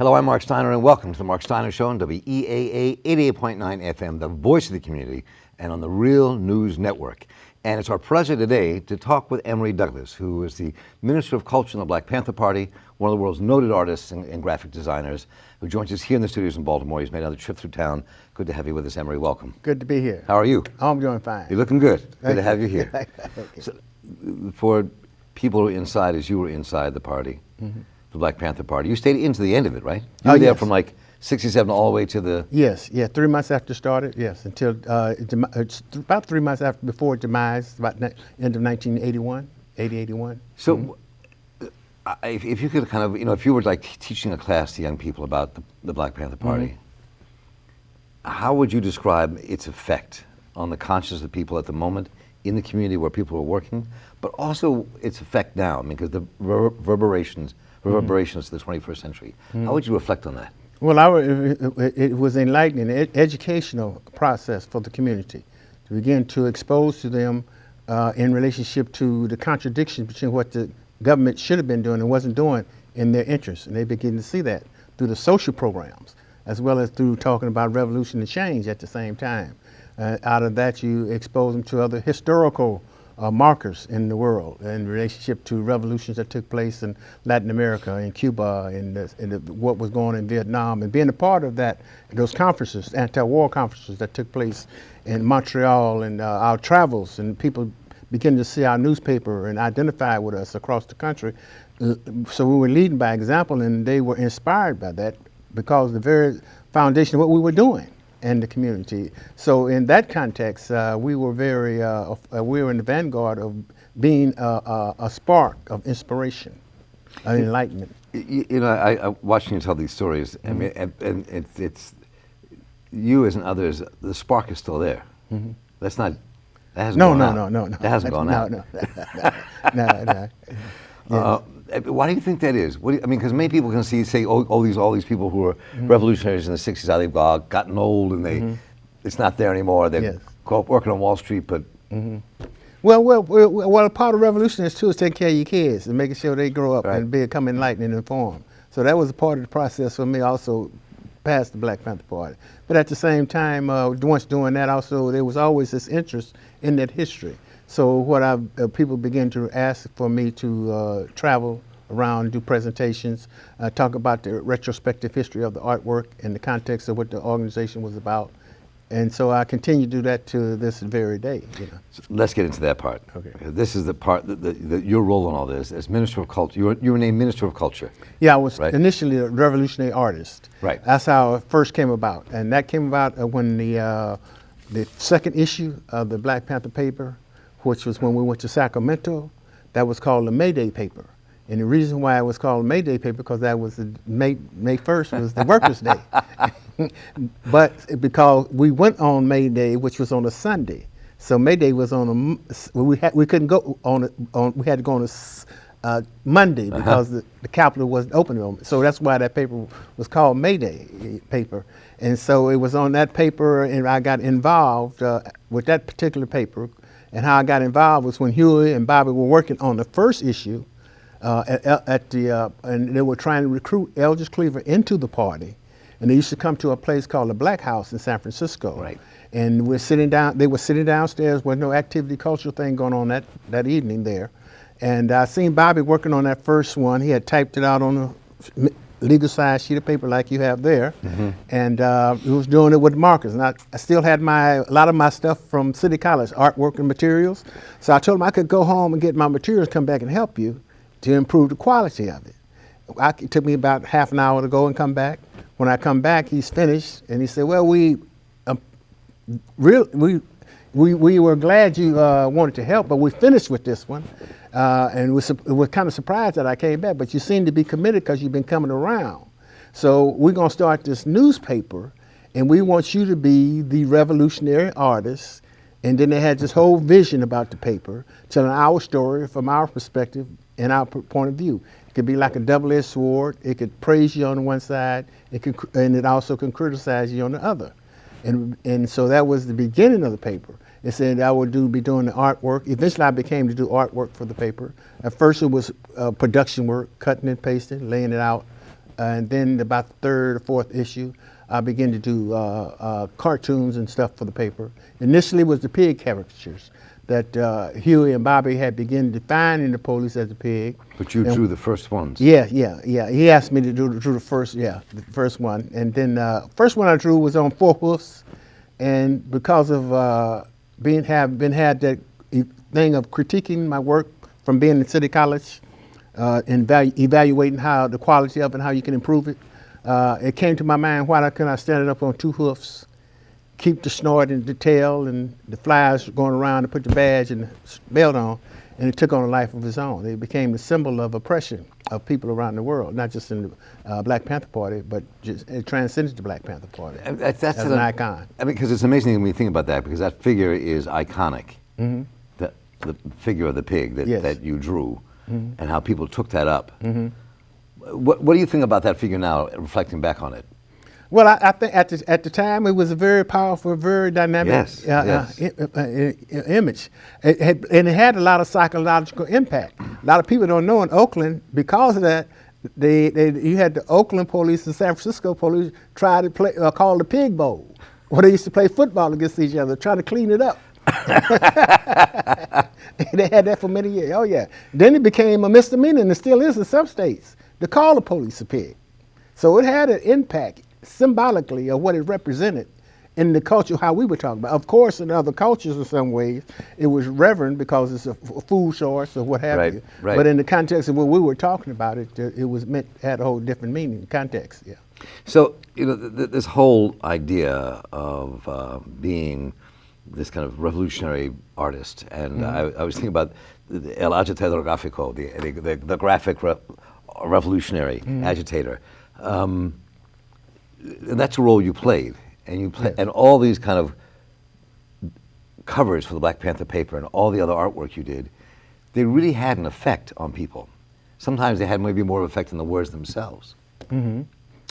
Hello, I'm Marc Steiner, and welcome to the Marc Steiner Show on WEAA 88.9 FM, the voice of the community, and on the Real News Network. And it's our pleasure today to talk with Emory Douglas, who is the Minister of Culture in the Black Panther Party, one of the world's noted artists and graphic designers, who joins us here in the studios in Baltimore. He's made another trip through town. Good to have you with us, Emory. Welcome. Good to be here. How are you? I'm doing fine. You're looking good. Good to Thank have you. you here. Okay. So, for people who are inside, as you were inside the party, the Black Panther Party, you stayed into the end of it, right? You were there yes. from like 67 all the way to the... Yes, 3 months after it started, yes, until it's about 3 months after before demise, about end of 1981, 80-81. So, if you could kind of, if you were like teaching a class to young people about the Black Panther Party, how would you describe its effect on the consciousness of people at the moment in the community where people are working, but also its effect now, because the reverberations of the 21st century. How would you reflect on that? Well, it was enlightening, educational process for the community to begin to expose to them in relationship to the contradiction between what the government should have been doing and wasn't doing in their interests. And they begin to see that through the social programs, as well as through talking about revolution and change at the same time. Out of that, you expose them to other historical markers in the world in relationship to revolutions that took place in Latin America, in Cuba, and what was going on in Vietnam, and being a part of that, those conferences, anti-war conferences that took place in Montreal, and our travels, and people begin to see our newspaper and identify with us across the country. So we were leading by example, and they were inspired by that because the very foundation of what we were doing in the community. So in that context, we were we were in the vanguard of being a spark of inspiration and enlightenment. I watching you tell these stories, I mean, and it's you as and others, the spark is still there. That's not, that hasn't gone out. No. That hasn't gone out. No. Yes. Why do you think that is? I mean, because many people can say, all these people who were revolutionaries in the 60s, how they've gotten old and it's not there anymore. They're working on Wall Street, but... Well, a part of revolution is too is taking care of your kids and making sure they grow up and become enlightened and informed. So that was a part of the process for me also past the Black Panther Party. But at the same time, once doing that also, there was always this interest in that history. So what people begin to ask for me to travel around, do presentations, talk about the retrospective history of the artwork in the context of what the organization was about. And so I continue to do that to this very day. So let's get into that part. Okay. This is the part, your role in all this as Minister of Culture. You were named Minister of Culture. Yeah, I was initially a revolutionary artist. Right. That's how it first came about. And that came about when the second issue of the Black Panther paper, which was when we went to Sacramento, that was called the May Day paper. And the reason why it was called May Day paper, because that was May 1st was the Workers' Day. But because we went on May Day, which was on a Sunday, so May Day was on we couldn't go we had to go on a Monday because the Capitol wasn't open. So that's why that paper was called May Day paper. And so it was on that paper, and I got involved with that particular paper. And how I got involved was when Huey and Bobby were working on the first issue and they were trying to recruit Eldridge Cleaver into the party. And they used to come to a place called the Black House in San Francisco. Right. And they were sitting downstairs with no activity cultural thing going on that evening there. And I seen Bobby working on that first one. He had typed it out on a legal size sheet of paper like you have there. And he was doing it with markers. And I still had a lot of my stuff from City College, artwork and materials. So I told him I could go home and get my materials, come back and help you to improve the quality of it. It took me about half an hour to go and come back. When I come back, he's finished, and he said, well, we were glad you wanted to help, but we finished with this one. And we're kind of surprised that I came back, but you seem to be committed because you've been coming around. So we're going to start this newspaper, and we want you to be the revolutionary artist. And then they had this whole vision about the paper, telling our story from our perspective and our point of view. It could be like a double-edged sword. It could praise you on the one side, and it also can criticize you on the other. And so that was the beginning of the paper. It said I would be doing the artwork. Eventually I became to do artwork for the paper. At first it was production work, cutting and pasting, laying it out and then about the third or fourth issue, I began to do cartoons and stuff for the paper. Initially, it was the pig caricatures that Huey and Bobby had begun defining the police as a pig. But you drew the first ones. Yeah. He asked me to do the first one, and then first one I drew was on four hoofs, and because of had that thing of critiquing my work from being in City College, and evaluating how the quality of it and how you can improve it, it came to my mind, why can I stand it up on two hoofs, keep the snort and the tail and the flies going around and put the badge and the belt on, and it took on a life of its own. It became the symbol of oppression of people around the world, not just in the Black Panther Party, but it transcended the Black Panther Party That's as an icon. I mean, because it's amazing when you think about that, because that figure is iconic. Mm-hmm. The figure of the pig that you drew, mm-hmm. and how people took that up. Mm-hmm. What do you think about that figure now, reflecting back on it? Well, I think at the time it was a very powerful, very dynamic image, and it had a lot of psychological impact. A lot of people don't know in Oakland, because of that, you had the Oakland police and San Francisco police try to play call the Pig Bowl, where they used to play football against each other, try to clean it up. They had that for many years. Oh yeah. Then it became a misdemeanor, and it still is in some states, to call the police a pig. So it had an impact symbolically of what it represented in the culture, how we were talking about. Of course, in other cultures in some ways, it was reverend because it's a food source or what have you. Right. But in the context of what we were talking about, it was meant, had a whole different meaning, context, yeah. So, this whole idea of being this kind of revolutionary artist, and I was thinking about el agitador gráfico, the graphic revolutionary agitator. And that's a role you played, and and all these kind of covers for the Black Panther paper and all the other artwork you did, they really had an effect on people. Sometimes they had maybe more of an effect than the words themselves. Mm-hmm.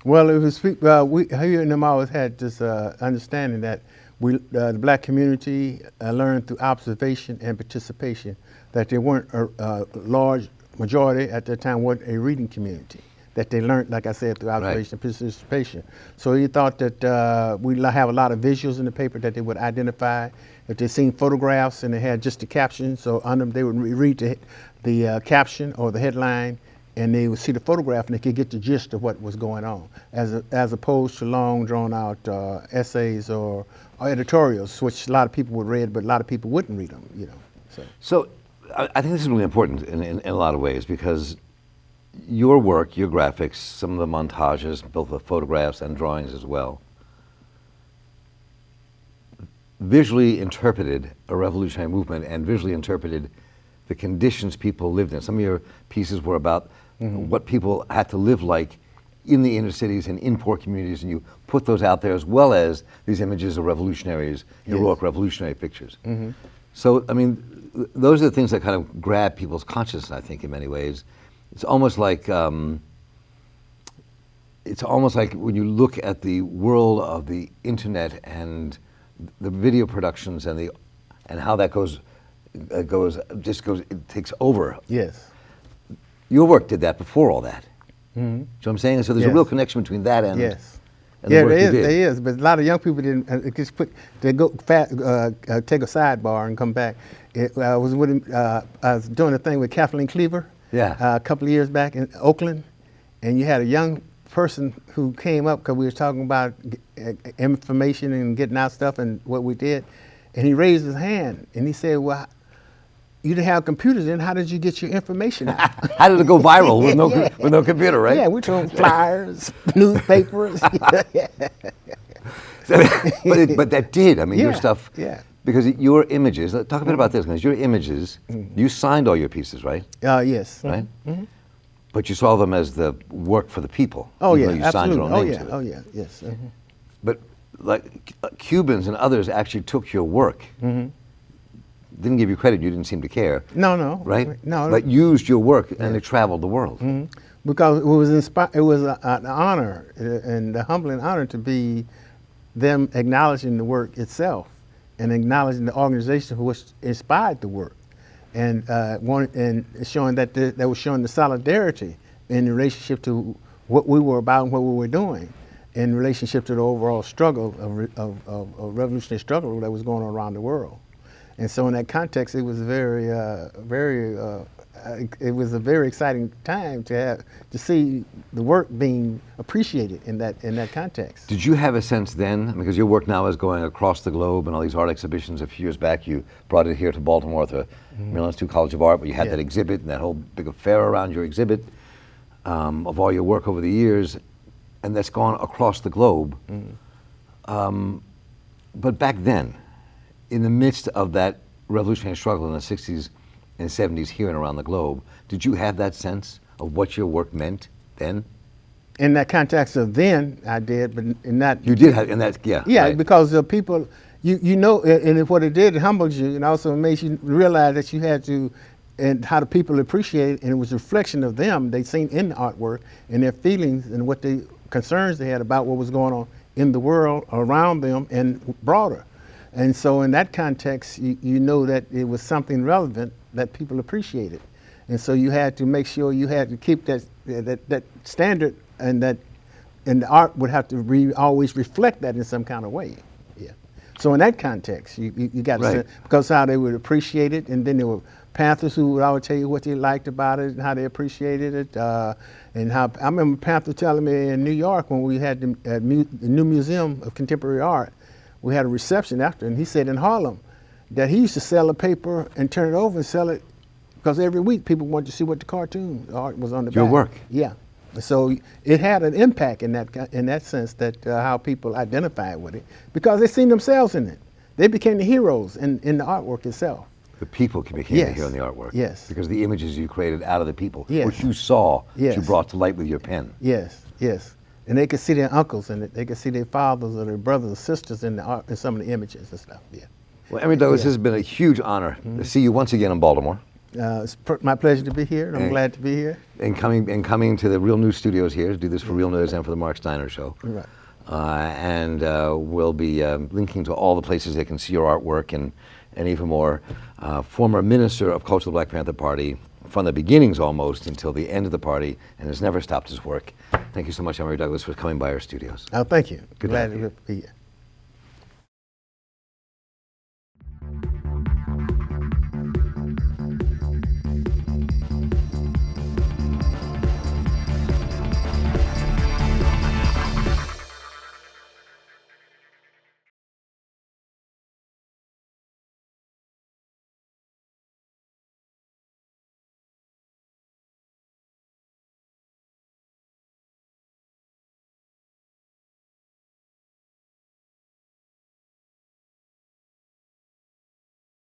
Well, it was we here in them always had this understanding that the Black community learned through observation and participation, that there weren't a large majority at that time weren't a reading community, that they learned, like I said, through observation and participation. So he thought that we'd have a lot of visuals in the paper that they would identify. If they seen photographs and they had just the caption, so under them they would read the caption or the headline, and they would see the photograph and they could get the gist of what was going on, as opposed to long drawn out essays or editorials, which a lot of people would read, but a lot of people wouldn't read them, So I think this is really important in a lot of ways, because your work, your graphics, some of the montages, both the photographs and drawings as well, visually interpreted a revolutionary movement and visually interpreted the conditions people lived in. Some of your pieces were about what people had to live like in the inner cities and in poor communities, and you put those out there, as well as these images of revolutionaries, heroic revolutionary pictures. Mm-hmm. So, I mean, those are the things that kind of grab people's consciousness, I think, in many ways. It's almost like when you look at the world of the internet and the video productions and how that it takes over. Yes. Your work did that before all that. Mm-hmm. You know what I'm saying? So there's a real connection between that and the work you did. There is, but a lot of young people didn't. They go take a sidebar and come back. I was doing a thing with Kathleen Cleaver. Yeah. A couple of years back in Oakland, and you had a young person who came up because we were talking about information and getting out stuff and what we did, and he raised his hand and he said, "Well, you didn't have computers then. How did you get your information out?" How did it go viral with no computer, right? Yeah, we took flyers, newspapers. But that did. I mean, your stuff. Yeah. Because your images. Talk a bit about this, because your images. You signed all your pieces, right? Yes. Right. Mm-hmm. But you saw them as the work for the people. Oh yeah, you absolutely. Signed your own name to it. Oh yeah, yes. Mm-hmm. But like Cubans and others actually took your work. Mm-hmm. Didn't give you credit. You didn't seem to care. No. Right. No. But used your work and it traveled the world. Mm-hmm. Because it was It was an honor and a humbling honor to be them acknowledging the work itself and acknowledging the organization which inspired the work, and showing that they were showing the solidarity in relationship to what we were about and what we were doing in relationship to the overall struggle of revolutionary struggle that was going on around the world. And so in that context, it was it was a very exciting time to see the work being appreciated in that context. Did you have a sense then, because your work now is going across the globe and all these art exhibitions? A few years back, you brought it here to Baltimore to Maryland Institute College of Art, where you had that exhibit and that whole big affair around your exhibit of all your work over the years, and that's gone across the globe. But back then, in the midst of that revolutionary struggle in the 60s and 70s here and around the globe, did you have that sense of what your work meant then? In that context of then, I did, but in that... You did have, in that, yeah. Yeah, right. because the people, you know, and what it did, it humbled you, and also made you realize that you had to, and how the people appreciate it, and it was a reflection of them, they seen in the artwork, and their feelings, and what they, concerns they had about what was going on in the world around them and broader. And so in that context, you know that it was something relevant that people appreciated. And so you had to make sure you had to keep that standard, and the art would have to always reflect that in some kind of way. Yeah. So in that context, you got to, because how they would appreciate it, and then there were Panthers who would always tell you what they liked about it and how they appreciated it. And how, I remember Panther telling me in New York when we had the new Museum of Contemporary Art, we had a reception after, and he said in Harlem that he used to sell a paper and turn it over and sell it, because every week people wanted to see what the cartoon art was on the back. Your work. Yeah. So it had an impact in that sense, that how people identified with it, because they seen themselves in it. They became the heroes in the artwork itself. The people became the hero in the artwork. Yes. Because the images you created out of the people, Yes. which you saw, Yes. you brought to light with your pen. Yes, yes. And they could see their uncles in it. They could see their fathers or their brothers or sisters in the art, in some of the images and stuff. Yeah. Well, Emory Douglas, this has been a huge honor to see you once again in Baltimore. It's my pleasure to be here, and I'm glad to be here. And coming to the Real News Studios here to do this for Real News and for the Marc Steiner Show. Right. We'll be linking to all the places they can see your artwork and even more. Former Minister of Culture of the Black Panther Party, from the beginnings almost until the end of the party, and has never stopped his work. Thank you so much, Emory Douglas, for coming by our studios. Oh, thank you. Good Glad to have to be here.